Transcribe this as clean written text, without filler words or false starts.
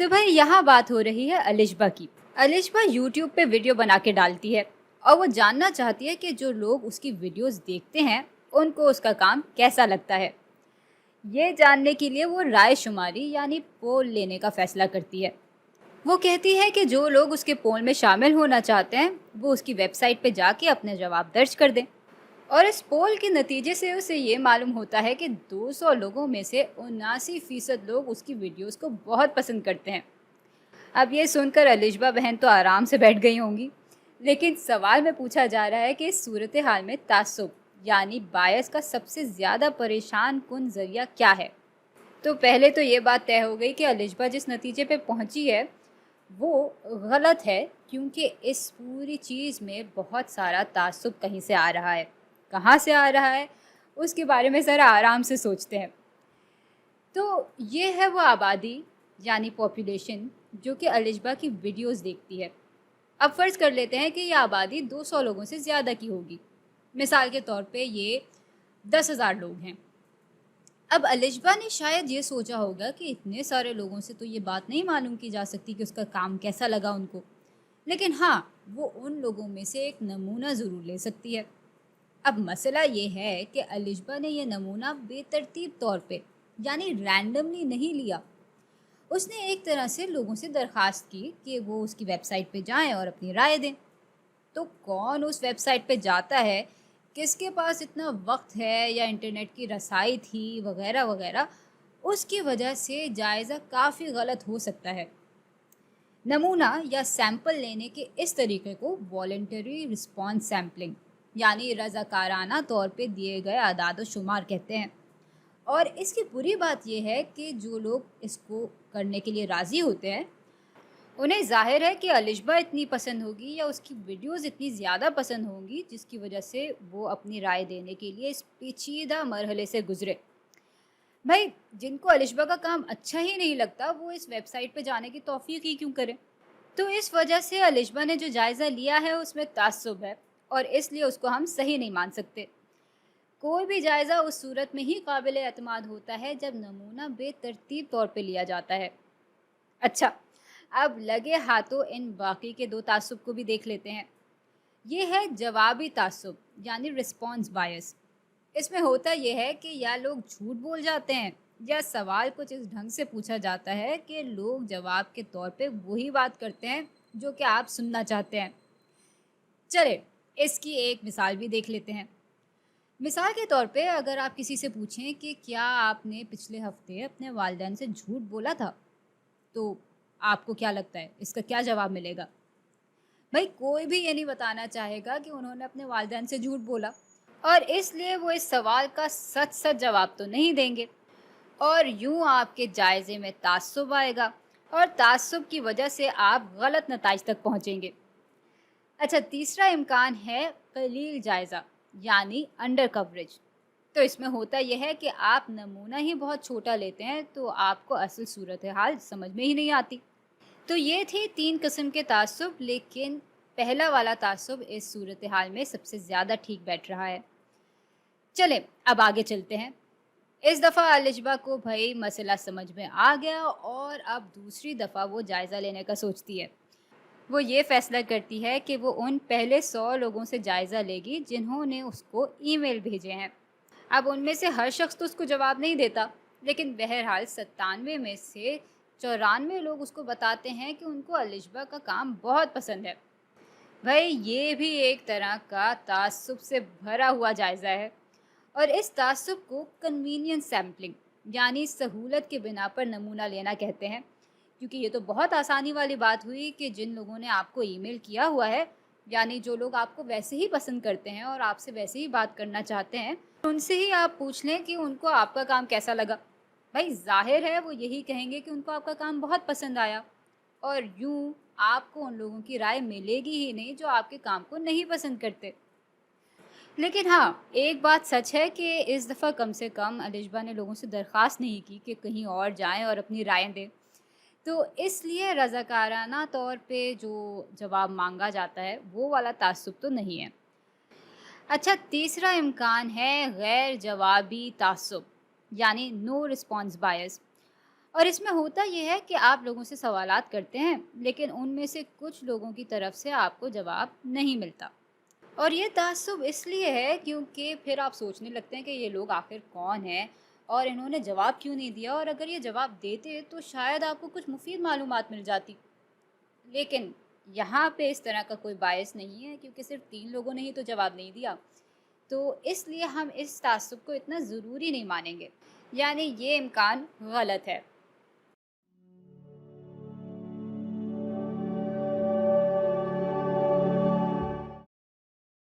तो भाई यहाँ बात हो रही है अलिशबा की। अलिशबा यूट्यूब पे वीडियो बना के डालती है और वो जानना चाहती है कि जो लोग उसकी वीडियोस देखते हैं उनको उसका काम कैसा लगता है। ये जानने के लिए वो राय शुमारी यानी पोल लेने का फैसला करती है। वो कहती है कि जो लोग उसके पोल में शामिल होना चाहते हैं वो उसकी वेबसाइट पे जाके अपने जवाब दर्ज कर दें। और इस पोल के नतीजे से उसे ये मालूम होता है कि 200 लोगों में से 79% लोग उसकी वीडियोस को बहुत पसंद करते हैं। अब ये सुनकर अलिशबा बहन तो आराम से बैठ गई होंगी, लेकिन सवाल में पूछा जा रहा है कि इस सूरत हाल में तासुब यानी बायस का सबसे ज़्यादा परेशान कुन ज़रिया क्या है। तो पहले तो ये बात तय हो गई कि अलिशबा जिस नतीजे पे पहुंची है वो गलत है, क्योंकि इस पूरी चीज़ में बहुत सारा तासुब कहीं से आ रहा है। कहाँ से आ रहा है उसके बारे में ज़रा आराम से सोचते हैं। तो ये है वो आबादी यानी पॉपुलेशन जो कि अलिशबा की वीडियोस देखती है। अब फ़र्ज़ कर लेते हैं कि ये आबादी 200 लोगों से ज़्यादा की होगी। मिसाल के तौर पे ये 10,000 लोग हैं। अब अलिशबा ने शायद ये सोचा होगा कि इतने सारे लोगों से तो ये बात नहीं मालूम की जा सकती कि उसका काम कैसा लगा उनको, लेकिन हाँ, वो उन लोगों में से एक नमूना ज़रूर ले सकती है। अब मसला ये है कि अलिशबा ने यह नमूना बेतरतीब तौर पे यानी रैंडमली नहीं लिया। उसने एक तरह से लोगों से दरख्वास्त की कि वो उसकी वेबसाइट पे जाएं और अपनी राय दें। तो कौन उस वेबसाइट पे जाता है, किसके पास इतना वक्त है या इंटरनेट की रसाई थी वगैरह वगैरह, उसकी वजह से जायज़ा काफ़ी गलत हो सकता है। नमूना या सैंपल लेने के इस तरीके को वॉलंटरी रिस्पॉन्स सैम्पलिंग यानी रज़ाकाराना तौर पे दिए गए आदाद व शुमार कहते हैं। और इसकी बुरी बात यह है कि जो लोग इसको करने के लिए राज़ी होते हैं उन्हें ज़ाहिर है कि अलिशबा इतनी पसंद होगी या उसकी वीडियोस इतनी ज़्यादा पसंद होंगी जिसकी वजह से वो अपनी राय देने के लिए इस पेचीदा मरहले से गुजरे। भाई, जिनको अलिशबा का काम अच्छा ही नहीं लगता वो इस वेबसाइट पे जाने की तौफीक ही क्यों करें। तो इस वजह से अलिशबा ने जो जायज़ा लिया है उसमें ताज्जुब है और इसलिए उसको हम सही नहीं मान सकते। कोई भी जायज़ा उस सूरत में ही काबिल एतमाद होता है जब नमूना बेतरतीब तौर पे लिया जाता है। अच्छा, अब लगे हाथों इन बाकी के दो तासुब को भी देख लेते हैं। ये है जवाबी तासुब यानी रिस्पॉन्स बायस। इसमें होता यह है कि या लोग झूठ बोल जाते हैं या सवाल कुछ इस ढंग से पूछा जाता है कि लोग जवाब के तौर पे वही बात करते हैं जो कि आप सुनना चाहते हैं। चले, इसकी एक मिसाल भी देख लेते हैं। मिसाल के तौर पे अगर आप किसी से पूछें कि क्या आपने पिछले हफ्ते अपने वालिदैन से झूठ बोला था, तो आपको क्या लगता है इसका क्या जवाब मिलेगा? भाई, कोई भी ये नहीं बताना चाहेगा कि उन्होंने अपने वालिदैन से झूठ बोला, और इसलिए वो इस सवाल का सच सच जवाब तो नहीं देंगे और यूं आपके जायज़े में ताज्जुब आएगा और ताज्जुब की वजह से आप गलत नताइज तक पहुंचेंगे। अच्छा, तीसरा इम्कान है कलील जायज़ा यानी अंडर कवरेज। तो इसमें होता यह है कि आप नमूना ही बहुत छोटा लेते हैं तो आपको असल सूरत हाल समझ में ही नहीं आती। तो ये थी 3 किस्म के तासुब, लेकिन पहला वाला तासुब इस सूरत हाल में सबसे ज़्यादा ठीक बैठ रहा है। चलें, अब आगे चलते हैं। इस दफ़ा अलिशबा को भाई मसला समझ में आ गया और अब दूसरी दफ़ा वो जायज़ा लेने का सोचती है। वो ये फ़ैसला करती है कि वो उन पहले 100 लोगों से जायज़ा लेगी जिन्होंने उसको ईमेल भेजे हैं। अब उनमें से हर शख्स तो उसको जवाब नहीं देता, लेकिन बहरहाल 97 में से 94 लोग उसको बताते हैं कि उनको अलिशबा का काम बहुत पसंद है। भाई, ये भी एक तरह का तासुब से भरा हुआ जायज़ा है और इस तासुब को कन्वीनियंस सैम्पलिंग यानी सहूलत के बिना पर नमूना लेना कहते हैं, क्योंकि ये तो बहुत आसानी वाली बात हुई कि जिन लोगों ने आपको ईमेल किया हुआ है यानी जो लोग आपको वैसे ही पसंद करते हैं और आपसे वैसे ही बात करना चाहते हैं, उनसे ही आप पूछ लें कि उनको आपका काम कैसा लगा। भाई, जाहिर है वो यही कहेंगे कि उनको आपका काम बहुत पसंद आया और यूं आपको उन लोगों की राय मिलेगी ही नहीं जो आपके काम को नहीं पसंद करते। लेकिन हाँ, एक बात सच है कि इस दफ़ा कम से कम अलिशबा ने लोगों से दरख्वास्त नहीं की कि कहीं और जाएं और अपनी राय दें, तो इसलिए रज़ाकाराना तौर पे जो जवाब मांगा जाता है वो वाला तासुब तो नहीं है। अच्छा, तीसरा इम्कान है गैर जवाबी तासुब यानी नो रिस्पॉन्स बायस। اور اس میں ہوتا یہ ہے کہ آپ لوگوں سے سوالات کرتے ہیں لیکن ان میں سے کچھ لوگوں کی طرف سے آپ کو جواب نہیں ملتا، اور یہ تعصب اس لیے ہے کیونکہ پھر آپ سوچنے لگتے ہیں کہ یہ لوگ آخر کون ہیں اور انہوں نے جواب کیوں نہیں دیا، اور اگر یہ جواب دیتے تو شاید آپ کو کچھ مفید معلومات مل جاتی۔ لیکن یہاں پہ اس طرح کا کوئی باعث نہیں ہے کیونکہ صرف 3 لوگوں نے ہی تو جواب نہیں دیا، تو اس لیے ہم اس تعصب کو اتنا ضروری نہیں مانیں گے، یعنی یہ امکان غلط ہے۔